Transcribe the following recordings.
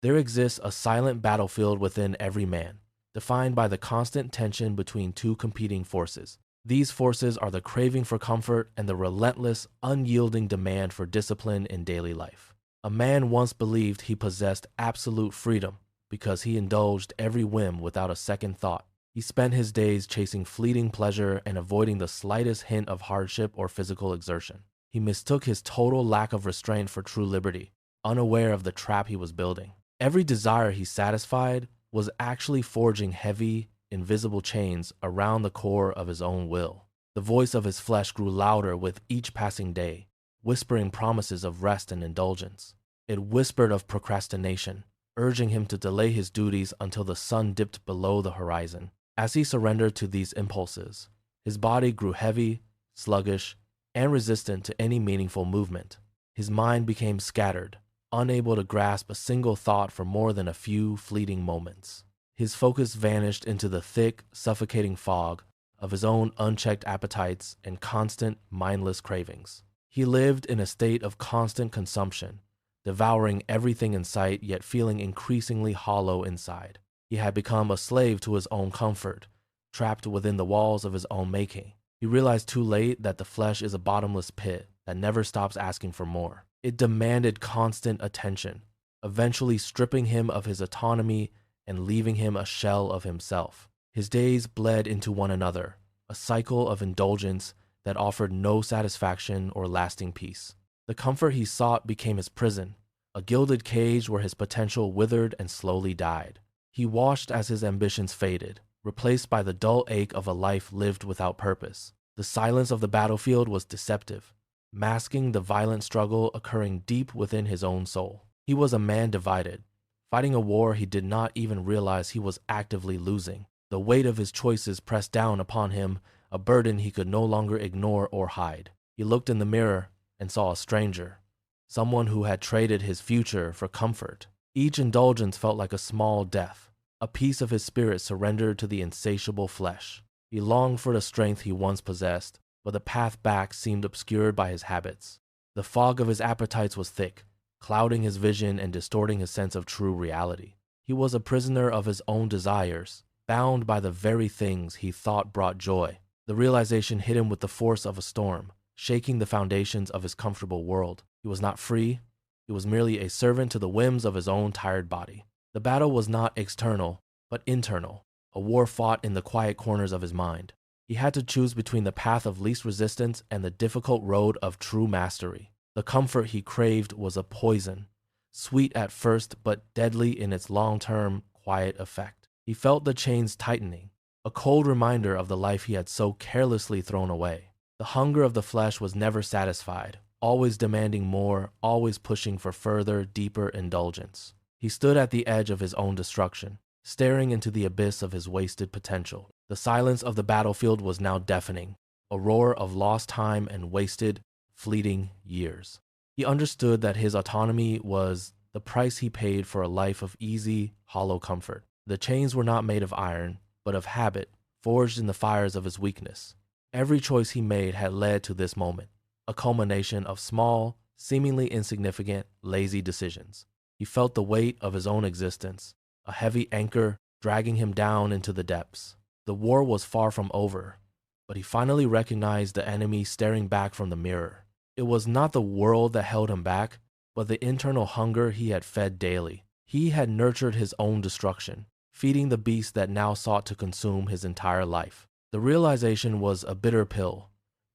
There exists a silent battlefield within every man, defined by the constant tension between two competing forces. These forces are the craving for comfort and the relentless, unyielding demand for discipline in daily life. A man once believed he possessed absolute freedom because he indulged every whim without a second thought. He spent his days chasing fleeting pleasure and avoiding the slightest hint of hardship or physical exertion. He mistook his total lack of restraint for true liberty, unaware of the trap he was building. Every desire he satisfied was actually forging heavy, invisible chains around the core of his own will. The voice of his flesh grew louder with each passing day, whispering promises of rest and indulgence. It whispered of procrastination, urging him to delay his duties until the sun dipped below the horizon. As he surrendered to these impulses, his body grew heavy, sluggish, and resistant to any meaningful movement. His mind became scattered, unable to grasp a single thought for more than a few fleeting moments. His focus vanished into the thick, suffocating fog of his own unchecked appetites and constant, mindless cravings. He lived in a state of constant consumption, devouring everything in sight yet feeling increasingly hollow inside. He had become a slave to his own comfort, trapped within the walls of his own making. He realized too late that the flesh is a bottomless pit that never stops asking for more. It demanded constant attention, eventually stripping him of his autonomy and leaving him a shell of himself. His days bled into one another, a cycle of indulgence that offered no satisfaction or lasting peace. The comfort he sought became his prison, a gilded cage where his potential withered and slowly died. He watched as his ambitions faded, replaced by the dull ache of a life lived without purpose. The silence of the battlefield was deceptive, masking the violent struggle occurring deep within his own soul. He was a man divided, fighting a war he did not even realize he was actively losing. The weight of his choices pressed down upon him, a burden he could no longer ignore or hide. He looked in the mirror and saw a stranger, someone who had traded his future for comfort. Each indulgence felt like a small death, a piece of his spirit surrendered to the insatiable flesh. He longed for the strength he once possessed, but the path back seemed obscured by his habits. The fog of his appetites was thick, clouding his vision and distorting his sense of true reality. He was a prisoner of his own desires, bound by the very things he thought brought joy. The realization hit him with the force of a storm, shaking the foundations of his comfortable world. He was not free. He was merely a servant to the whims of his own tired body. The battle was not external, but internal, a war fought in the quiet corners of his mind. He had to choose between the path of least resistance and the difficult road of true mastery. The comfort he craved was a poison, sweet at first but deadly in its long-term, quiet effect. He felt the chains tightening, a cold reminder of the life he had so carelessly thrown away. The hunger of the flesh was never satisfied, always demanding more, always pushing for further, deeper indulgence. He stood at the edge of his own destruction, staring into the abyss of his wasted potential. The silence of the battlefield was now deafening, a roar of lost time and wasted, fleeting years. He understood that his autonomy was the price he paid for a life of easy, hollow comfort. The chains were not made of iron, but of habit, forged in the fires of his weakness. Every choice he made had led to this moment, a culmination of small, seemingly insignificant, lazy decisions. He felt the weight of his own existence, a heavy anchor dragging him down into the depths. The war was far from over, but he finally recognized the enemy staring back from the mirror. It was not the world that held him back, but the internal hunger he had fed daily. He had nurtured his own destruction, feeding the beast that now sought to consume his entire life. The realization was a bitter pill,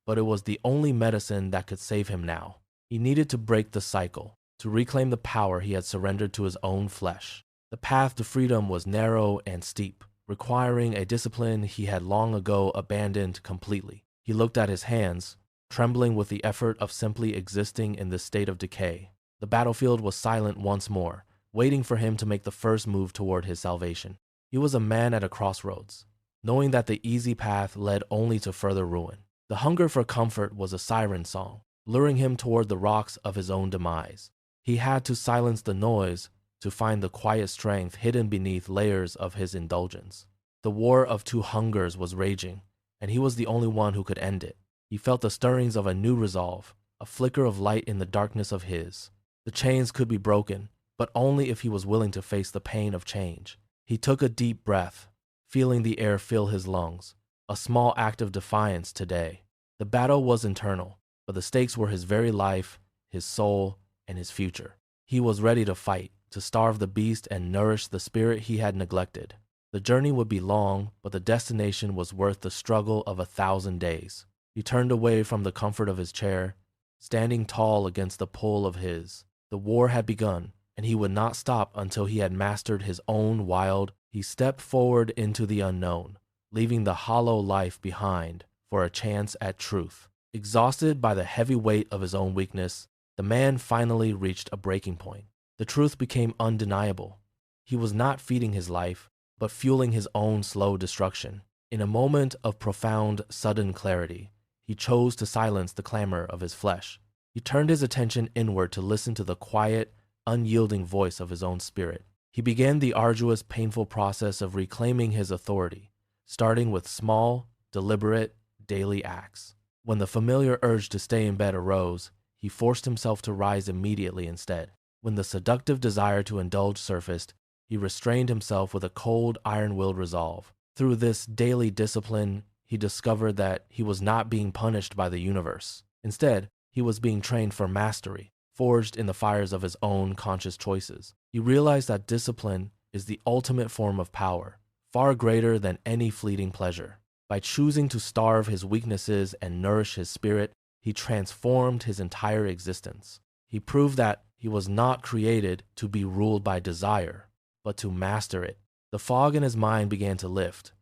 but it was the only medicine that could save him now. He needed to break the cycle, to reclaim the power he had surrendered to his own flesh. The path to freedom was narrow and steep, requiring a discipline he had long ago abandoned completely. He looked at his hands, trembling with the effort of simply existing in this state of decay. The battlefield was silent once more, waiting for him to make the first move toward his salvation. He was a man at a crossroads, knowing that the easy path led only to further ruin. The hunger for comfort was a siren song, luring him toward the rocks of his own demise. He had to silence the noise to find the quiet strength hidden beneath layers of his indulgence. The war of two hungers was raging, and he was the only one who could end it. He felt the stirrings of a new resolve, a flicker of light in the darkness of his. The chains could be broken, but only if he was willing to face the pain of change. He took a deep breath, feeling the air fill his lungs, a small act of defiance today. The battle was internal, but the stakes were his very life, his soul, and his future. He was ready to fight, to starve the beast and nourish the spirit he had neglected. The journey would be long, but the destination was worth the struggle of 1,000 days. He turned away from the comfort of his chair, standing tall against the pull of his. The war had begun, and he would not stop until he had mastered his own wild. He stepped forward into the unknown, leaving the hollow life behind for a chance at truth. Exhausted by the heavy weight of his own weakness, the man finally reached a breaking point. The truth became undeniable. He was not feeding his life, but fueling his own slow destruction. In a moment of profound, sudden clarity, he chose to silence the clamor of his flesh. He turned his attention inward to listen to the quiet, unyielding voice of his own spirit. He began the arduous, painful process of reclaiming his authority, starting with small, deliberate, daily acts. When the familiar urge to stay in bed arose, he forced himself to rise immediately instead. When the seductive desire to indulge surfaced, he restrained himself with a cold, iron-willed resolve. Through this daily discipline, he discovered that he was not being punished by the universe. Instead, he was being trained for mastery, forged in the fires of his own conscious choices. He realized that discipline is the ultimate form of power, far greater than any fleeting pleasure. By choosing to starve his weaknesses and nourish his spirit, he transformed his entire existence. He proved that he was not created to be ruled by desire, but to master it. The fog in his mind began to lift,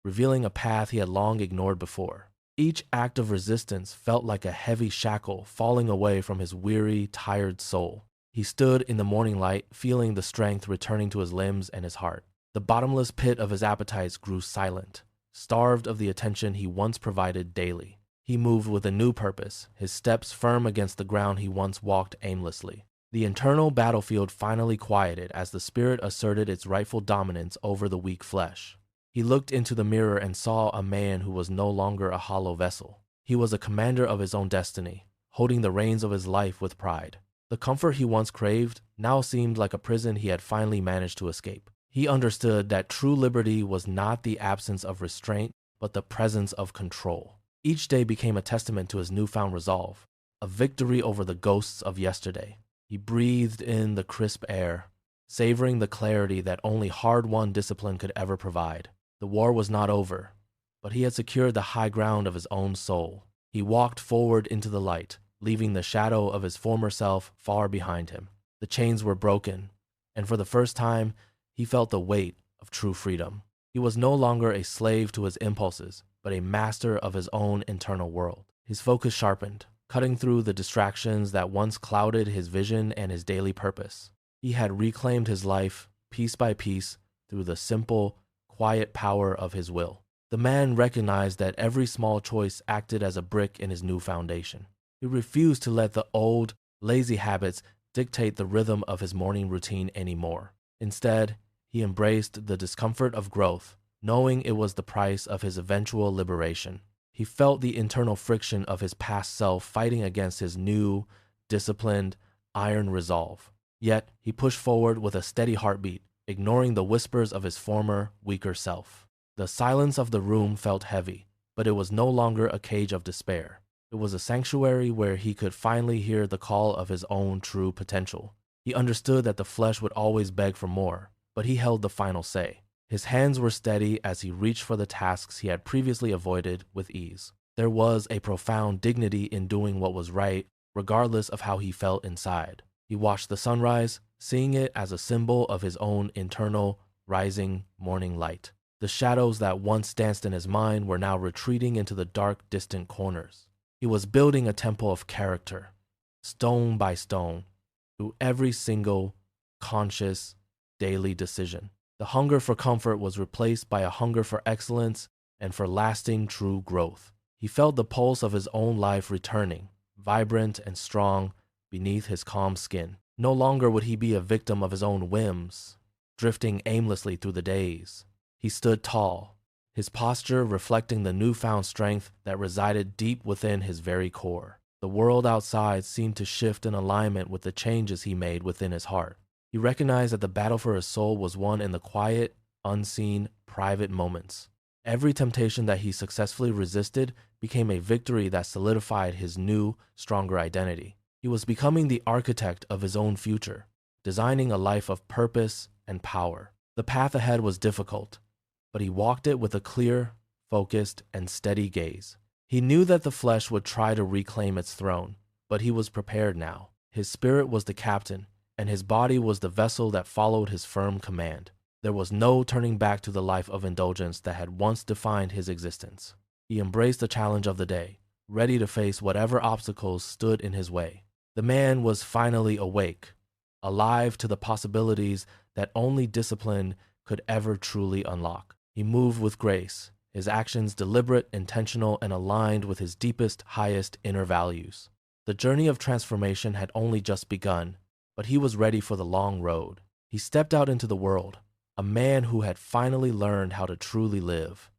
revealing a path he had long ignored before. Each act of resistance felt like a heavy shackle falling away from his weary, tired soul. He stood in the morning light, feeling the strength returning to his limbs and his heart. The bottomless pit of his appetites grew silent, starved of the attention he once provided daily. He moved with a new purpose, his steps firm against the ground he once walked aimlessly. The internal battlefield finally quieted as the spirit asserted its rightful dominance over the weak flesh. He looked into the mirror and saw a man who was no longer a hollow vessel. He was a commander of his own destiny, holding the reins of his life with pride. The comfort he once craved now seemed like a prison he had finally managed to escape. He understood that true liberty was not the absence of restraint, but the presence of control. Each day became a testament to his newfound resolve, a victory over the ghosts of yesterday. He breathed in the crisp air, savoring the clarity that only hard-won discipline could ever provide. The war was not over, but he had secured the high ground of his own soul. He walked forward into the light, leaving the shadow of his former self far behind him. The chains were broken, and for the first time, he felt the weight of true freedom. He was no longer a slave to his impulses, but a master of his own internal world. His focus sharpened, cutting through the distractions that once clouded his vision and his daily purpose. He had reclaimed his life, piece by piece, through the simple, quiet power of his will. The man recognized that every small choice acted as a brick in his new foundation. He refused to let the old, lazy habits dictate the rhythm of his morning routine anymore. Instead, he embraced the discomfort of growth, knowing it was the price of his eventual liberation. He felt the internal friction of his past self fighting against his new, disciplined, iron resolve. Yet, he pushed forward with a steady heartbeat, ignoring the whispers of his former, weaker self. The silence of the room felt heavy, but it was no longer a cage of despair. It was a sanctuary where he could finally hear the call of his own true potential. He understood that the flesh would always beg for more, but he held the final say. His hands were steady as he reached for the tasks he had previously avoided with ease. There was a profound dignity in doing what was right, regardless of how he felt inside. He watched the sunrise, seeing it as a symbol of his own internal, rising morning light. The shadows that once danced in his mind were now retreating into the dark, distant corners. He was building a temple of character, stone by stone, through every single, conscious, daily decision. The hunger for comfort was replaced by a hunger for excellence and for lasting true growth. He felt the pulse of his own life returning, vibrant and strong, beneath his calm skin. No longer would he be a victim of his own whims, drifting aimlessly through the days. He stood tall, his posture reflecting the newfound strength that resided deep within his very core. The world outside seemed to shift in alignment with the changes he made within his heart. He recognized that the battle for his soul was won in the quiet, unseen, private moments. Every temptation that he successfully resisted became a victory that solidified his new, stronger identity. He was becoming the architect of his own future, designing a life of purpose and power. The path ahead was difficult, but he walked it with a clear, focused, and steady gaze. He knew that the flesh would try to reclaim its throne, but he was prepared now. His spirit was the captain, and his body was the vessel that followed his firm command. There was no turning back to the life of indulgence that had once defined his existence. He embraced the challenge of the day, ready to face whatever obstacles stood in his way. The man was finally awake, alive to the possibilities that only discipline could ever truly unlock. He moved with grace, his actions deliberate, intentional, and aligned with his deepest, highest inner values. The journey of transformation had only just begun, but he was ready for the long road. He stepped out into the world, a man who had finally learned how to truly live.